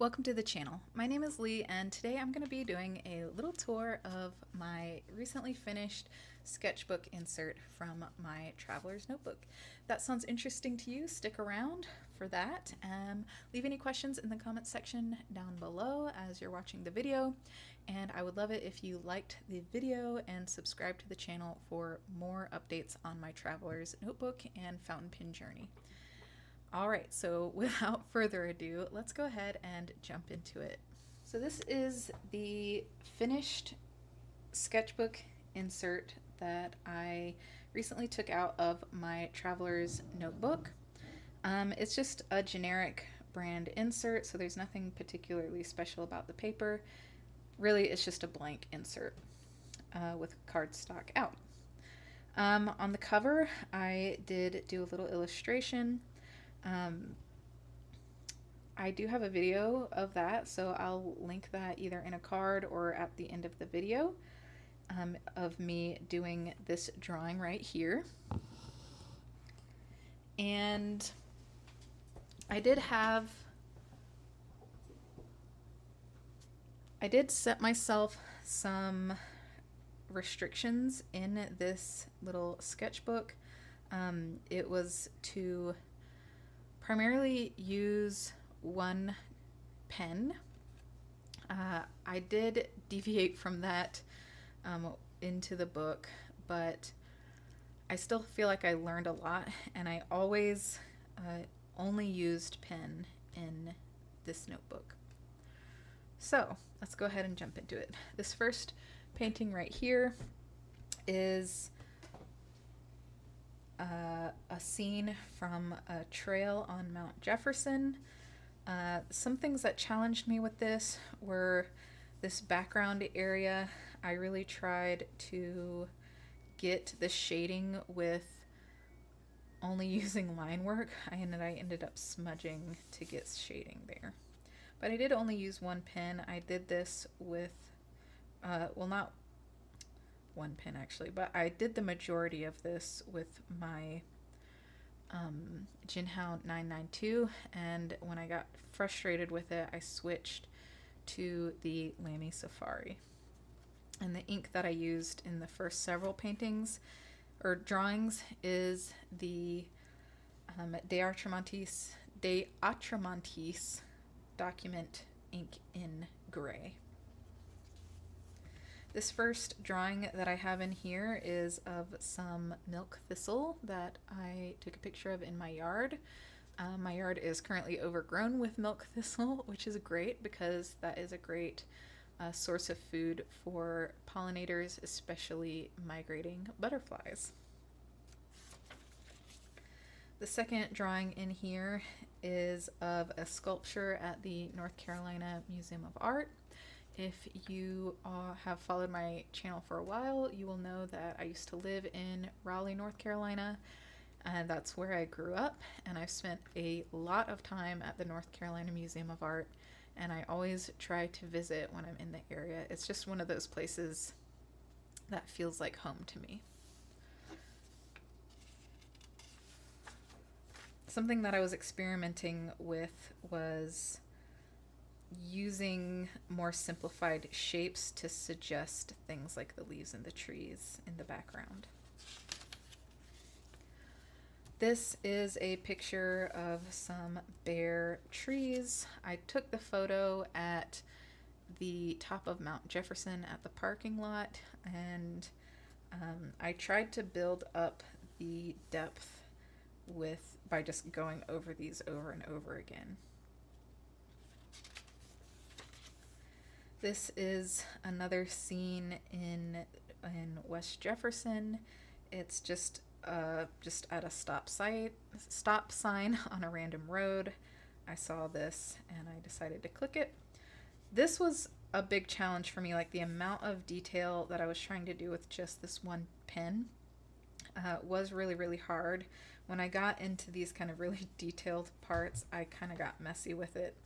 Welcome to the channel. My name is Lee and today I'm going to be doing a little tour of my recently finished sketchbook insert from my traveler's notebook. If that sounds interesting to you, stick around for that. Leave any questions in the comments section down below as you're watching the video, and I would love it if you liked the video and subscribe to the channel for more updates on my traveler's notebook and fountain pen journey. All right, so without further ado, let's go ahead and jump into it. So this is the finished sketchbook insert that I recently took out of my traveler's notebook. It's just a generic brand insert, so there's nothing particularly special about the paper. Really, it's just a blank insert with cardstock out. On the cover, I did do a little illustration. I do have a video of that, so I'll link that either in a card or at the end of the video of me doing this drawing right here. And I did set myself some restrictions in this little sketchbook. It was to primarily use one pen. I did deviate from that into the book, but I still feel like I learned a lot, and I always only used pen in this notebook. So let's go ahead and jump into it. This first painting right here is a scene from a trail on Mount Jefferson. Some things that challenged me with this were this background area. I really tried to get the shading with only using line work. I ended up smudging to get shading there. But I did only use one pen. I did this with, well, not one pen actually, but I did the majority of this with my Jinhao 992, and when I got frustrated with it, I switched to the Lamy Safari. And the ink that I used in the first several paintings or drawings is the De Atramontis document ink in gray. This first drawing that I have in here is of some milk thistle that I took a picture of in my yard. My yard is currently overgrown with milk thistle, which is great because that is a great source of food for pollinators, especially migrating butterflies. The second drawing in here is of a sculpture at the North Carolina Museum of Art. If you have followed my channel for a while, you will know that I used to live in Raleigh, North Carolina, and that's where I grew up, and I've spent a lot of time at the North Carolina Museum of Art, and I always try to visit when I'm in the area. It's just one of those places that feels like home to me. Something that I was experimenting with was using more simplified shapes to suggest things like the leaves and the trees in the background. This is a picture of some bare trees. I took the photo at the top of Mount Jefferson at the parking lot, and I tried to build up the depth by just going over these over and over again. This is another scene in West Jefferson. It's just at a stop sign on a random road. I saw this and I decided to click it. This was a big challenge for me, like the amount of detail that I was trying to do with just this one pen was really, really hard. When I got into these kind of really detailed parts, I kind of got messy with it.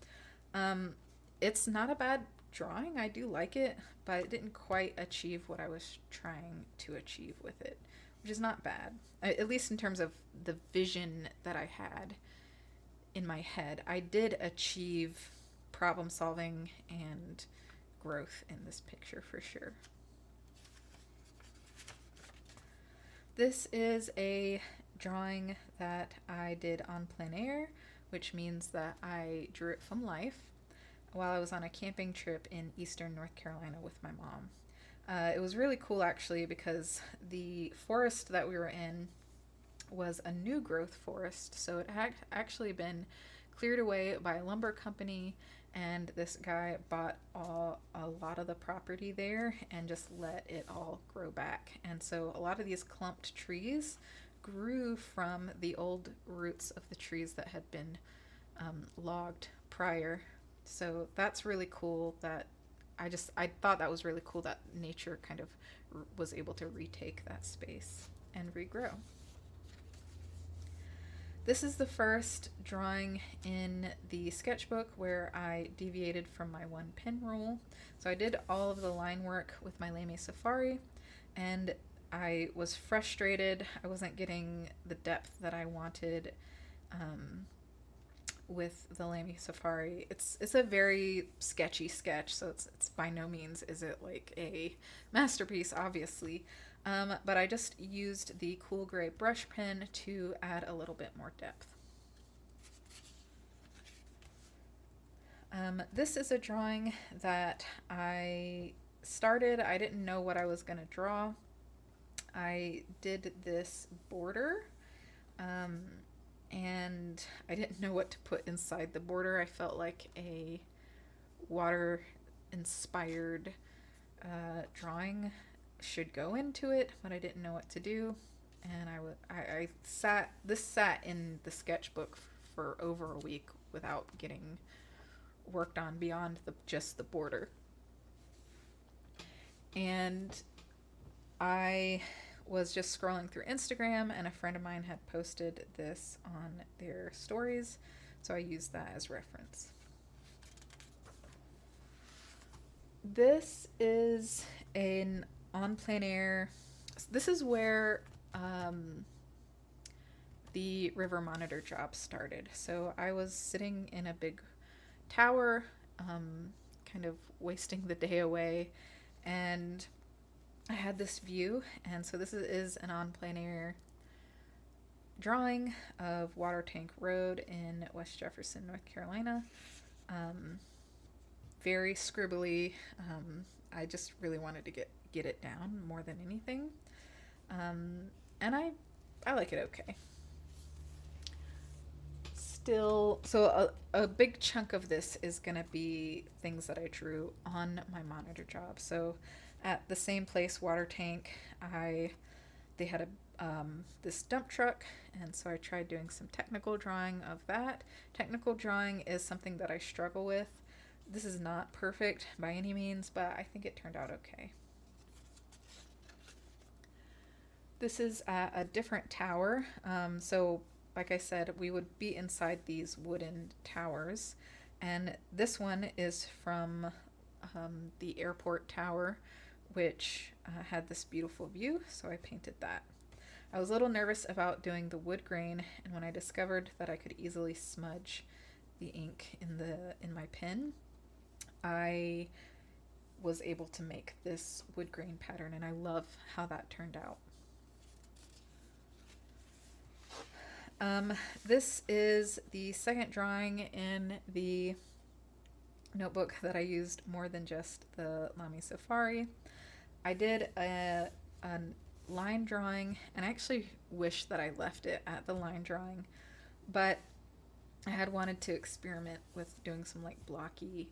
It's not a bad drawing. I do like it, but it didn't quite achieve what I was trying to achieve with it, which is not bad, at least in terms of the vision that I had in my head. I did achieve problem solving and growth in this picture for sure. This is a drawing that I did on plein air, which means that I drew it from life while I was on a camping trip in eastern North Carolina with my mom. It was really cool actually because the forest that we were in was a new growth forest, so it had actually been cleared away by a lumber company, and this guy bought a lot of the property there and just let it all grow back. And so a lot of these clumped trees grew from the old roots of the trees that had been logged prior. So that's really cool that I thought that was really cool that nature kind of was able to retake that space and regrow. This is the first drawing in the sketchbook where I deviated from my one pen rule. So I did all of the line work with my Lamy Safari, and I was frustrated. I wasn't getting the depth that I wanted with the Lamy Safari. It's a very sketchy sketch, so it's by no means is it like a masterpiece, obviously. But I just used the cool gray brush pen to add a little bit more depth. This is a drawing that I started. I didn't know what I was going to draw. I did this border, and I didn't know what to put inside the border. I felt like a water-inspired drawing should go into it, but I didn't know what to do. And I sat in the sketchbook for over a week without getting worked on beyond just the border. And I was just scrolling through Instagram, and a friend of mine had posted this on their stories, so I used that as reference. This is an on plein air. This is where the river monitor job started. So I was sitting in a big tower, kind of wasting the day away, and I had this view. And so this is an on plein air drawing of Water Tank Road in West Jefferson, North Carolina. Very scribbly. I just really wanted to get it down more than anything. And I like it okay. Still, so a big chunk of this is going to be things that I drew on my monitor job. So at the same place, Water Tank, they had this dump truck, and so I tried doing some technical drawing of that. Technical drawing is something that I struggle with. This is not perfect by any means, but I think it turned out okay. This is a different tower. So like I said, we would be inside these wooden towers, and this one is from the airport tower, which had this beautiful view, so I painted that. I was a little nervous about doing the wood grain, and when I discovered that I could easily smudge the ink in my pen, I was able to make this wood grain pattern, and I love how that turned out. This is the second drawing in the notebook that I used more than just the Lamy Safari. I did a line drawing, and I actually wish that I left it at the line drawing, but I had wanted to experiment with doing some like blocky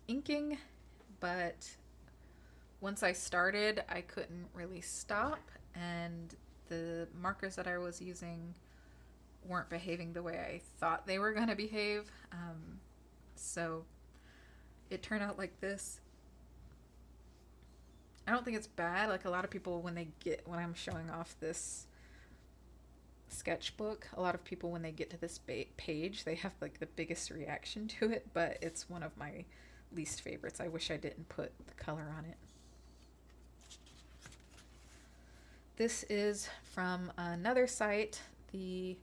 inking, but once I started, I couldn't really stop, and the markers that I was using weren't behaving the way I thought they were going to behave. So it turned out like this. I don't think it's bad. Like a lot of people, when I'm showing off this sketchbook, a lot of people, when they get to this page, they have like the biggest reaction to it, but it's one of my least favorites. I wish I didn't put the color on it. This is from another site, the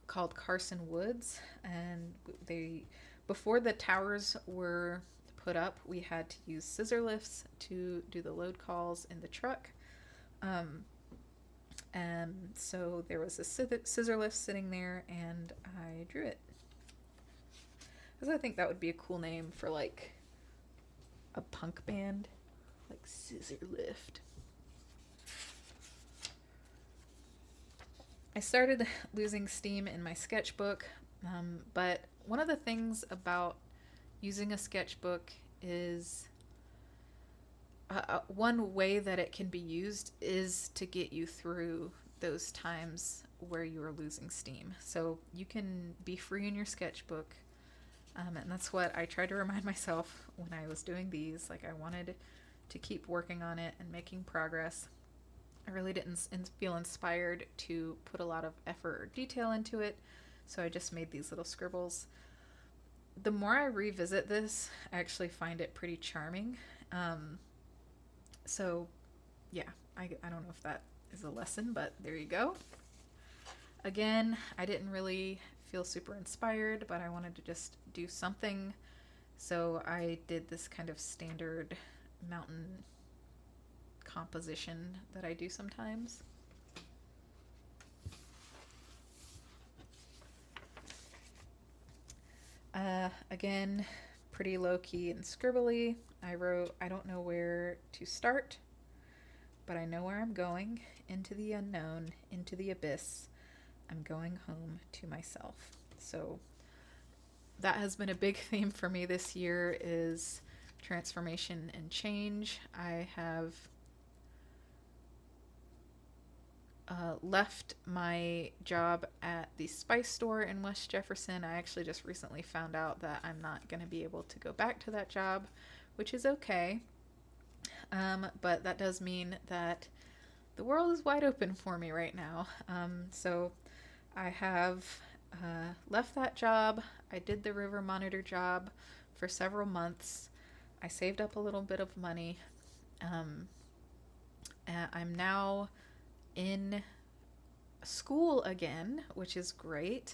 called Carson Woods, and they before the towers were put up, we had to use scissor lifts to do the load calls in the truck. Um, and so there was a scissor lift sitting there, and I drew it. Because I think that would be a cool name for like a punk band, like Scissor Lift. I started losing steam in my sketchbook, but one of the things about using a sketchbook is one way that it can be used is to get you through those times where you are losing steam. So you can be free in your sketchbook, and that's what I tried to remind myself when I was doing these. Like, I wanted to keep working on it and making progress. I really didn't feel inspired to put a lot of effort or detail into it, so I just made these little scribbles. The more I revisit this, I actually find it pretty charming. So, yeah, I don't know if that is a lesson, but there you go. Again, I didn't really feel super inspired, but I wanted to just do something, so I did this kind of standard mountain composition that I do sometimes. Again, pretty low-key and scribbly. I wrote, I don't know where to start, but I know where I'm going, into the unknown, into the abyss. I'm going home to myself. So that has been a big theme for me this year, is transformation and change. I have left my job at the spice store in West Jefferson. I actually just recently found out that I'm not going to be able to go back to that job, which is okay. But that does mean that the world is wide open for me right now. So I have left that job. I did the river monitor job for several months. I saved up a little bit of money. And I'm now in school again, which is great.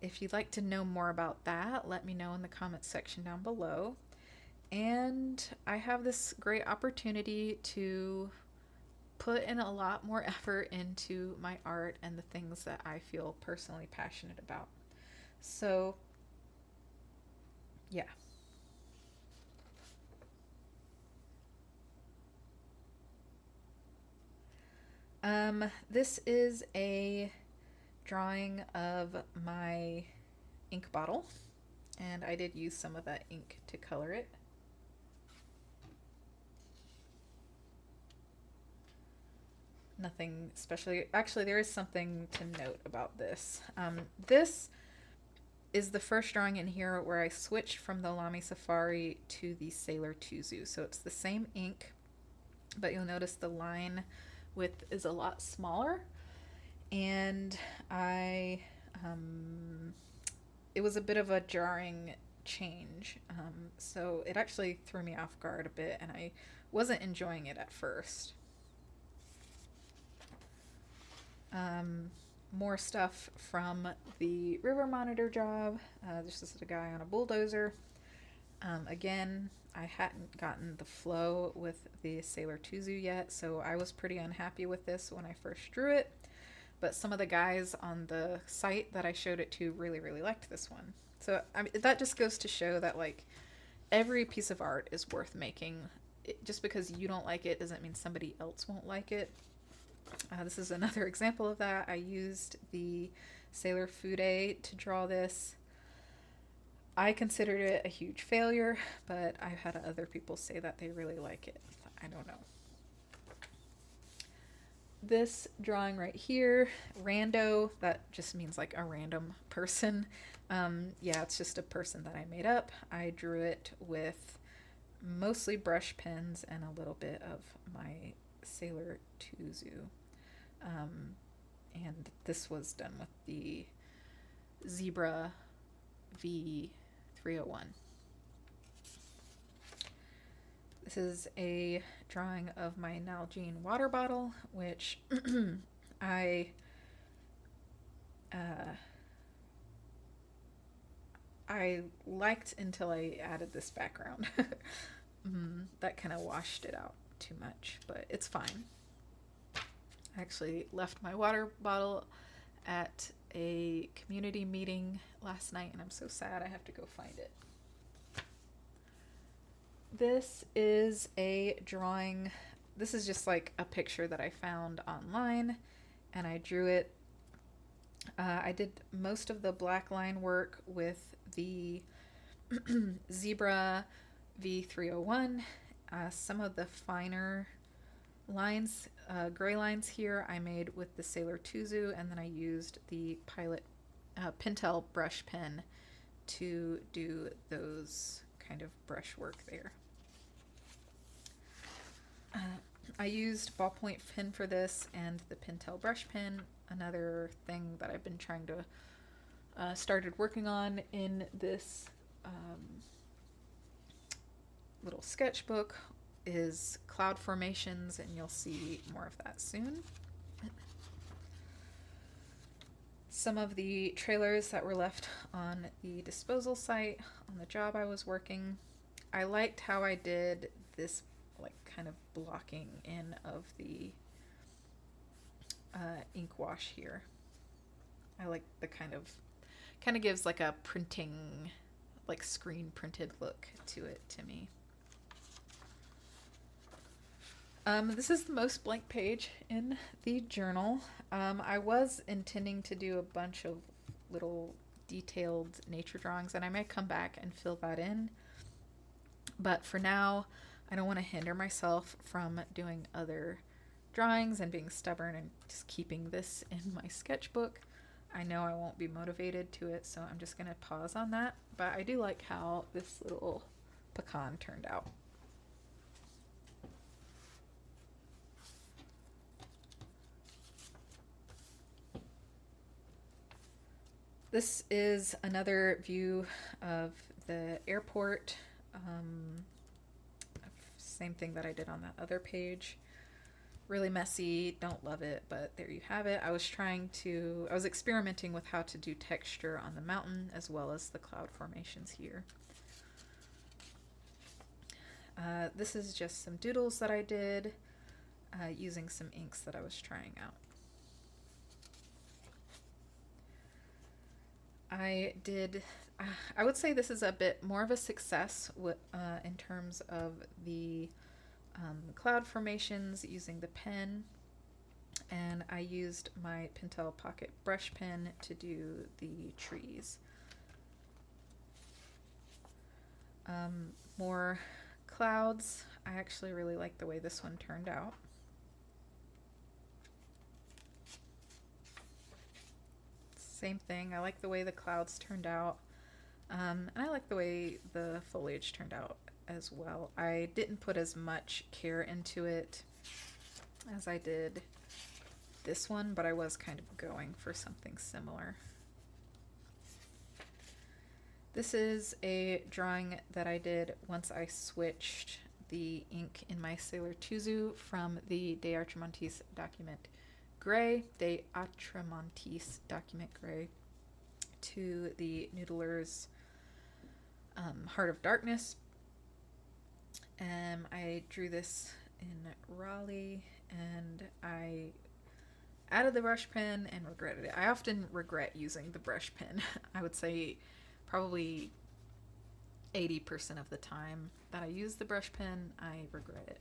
If you'd like to know more about that, let me know in the comments section down below. And I have this great opportunity to put in a lot more effort into my art and the things that I feel personally passionate about. So, yeah. This is a drawing of my ink bottle, and I did use some of that ink to color it. Nothing especially. Actually, there is something to note about this. This is the first drawing in here where I switched from the Lamy Safari to the Sailor Tuzu. So it's the same ink, but you'll notice the line width is a lot smaller, and it was a bit of a jarring change, so it actually threw me off guard a bit, and I wasn't enjoying it at first. More stuff from the river monitor job. This is a guy on a bulldozer. Again, I hadn't gotten the flow with the Sailor Tuzu yet, so I was pretty unhappy with this when I first drew it. But some of the guys on the site that I showed it to really, really liked this one. So that just goes to show that, like, every piece of art is worth making. Just because you don't like it doesn't mean somebody else won't like it. This is another example of that. I used the Sailor Fude to draw this. I considered it a huge failure, but I've had other people say that they really like it. I don't know. This drawing right here, rando, that just means like a random person. Yeah, it's just a person that I made up. I drew it with mostly brush pens and a little bit of my Sailor Tuzu. And this was done with the Zebra V301. This is a drawing of my Nalgene water bottle, which I I liked until I added this background. That kind of washed it out too much, but it's fine. I actually left my water bottle at a community meeting last night, and I'm so sad I have to go find it. This is a drawing. This is just like a picture that I found online, and I drew it. I did most of the black line work with the Zebra V301. Some of the finer lines, gray lines here, I made with the Sailor Tuzu, and then I used the Pilot Pentel brush pen to do those kind of brush work there. I used ballpoint pen for this and the Pentel brush pen. Another thing that I've been trying to started working on in this little sketchbook is cloud formations, and you'll see more of that soon. Some of the trailers that were left on the disposal site on the job I was working. I liked how I did this like kind of blocking in of the ink wash here. I like the kind of gives like a printing, like screen printed look to it to me. This is the most blank page in the journal. I was intending to do a bunch of little detailed nature drawings, and I may come back and fill that in. But for now, I don't want to hinder myself from doing other drawings and being stubborn and just keeping this in my sketchbook. I know I won't be motivated to it, so I'm just going to pause on that. But I do like how this little pecan turned out. This is another view of the airport. Same thing that I did on that other page. Really messy, don't love it, but there you have it. I was experimenting with how to do texture on the mountain as well as the cloud formations here. This is just some doodles that I did using some inks that I was trying out. I would say this is a bit more of a success in terms of the cloud formations using the pen, and I used my Pentel Pocket brush pen to do the trees. More clouds. I actually really like the way this one turned out. Same thing. I like the way the clouds turned out. And I like the way the foliage turned out as well. I didn't put as much care into it as I did this one, but I was kind of going for something similar. This is a drawing that I did once I switched the ink in my Sailor Tuzu from the De Atramontis document gray to the Noodler's Heart of Darkness. I drew this in Raleigh, and I added the brush pen and regretted it. I often regret using the brush pen. I would say probably 80% of the time that I use the brush pen, I regret it.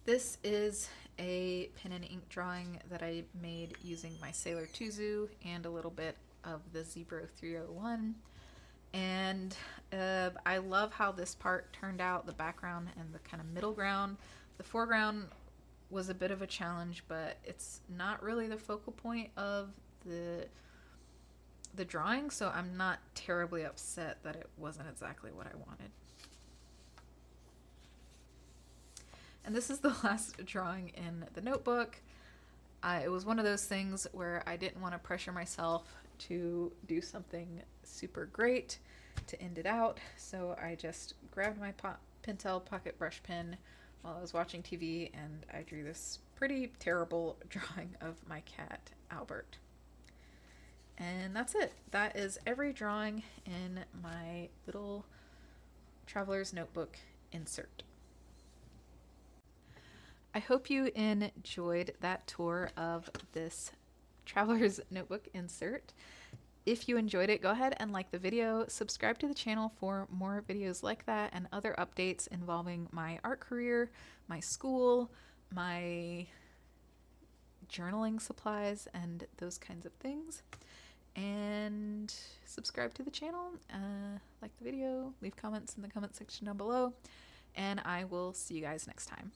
This is a pen and ink drawing that I made using my Sailor Tuzu and a little bit of the Zebra 301. And I love how this part turned out, the background and the kind of middle ground. The foreground was a bit of a challenge, but it's not really the focal point of the drawing, so I'm not terribly upset that it wasn't exactly what I wanted. And this is the last drawing in the notebook. It was one of those things where I didn't want to pressure myself to do something super great to end it out, so I just grabbed my Pentel Pocket brush pen while I was watching TV, and I drew this pretty terrible drawing of my cat, Albert. And that's it. That is every drawing in my little traveler's notebook insert. I hope you enjoyed that tour of this traveler's notebook insert. If you enjoyed it, go ahead and like the video, subscribe to the channel for more videos like that and other updates involving my art career, my school, my journaling supplies, and those kinds of things. And subscribe to the channel, like the video, leave comments in the comment section down below, and I will see you guys next time.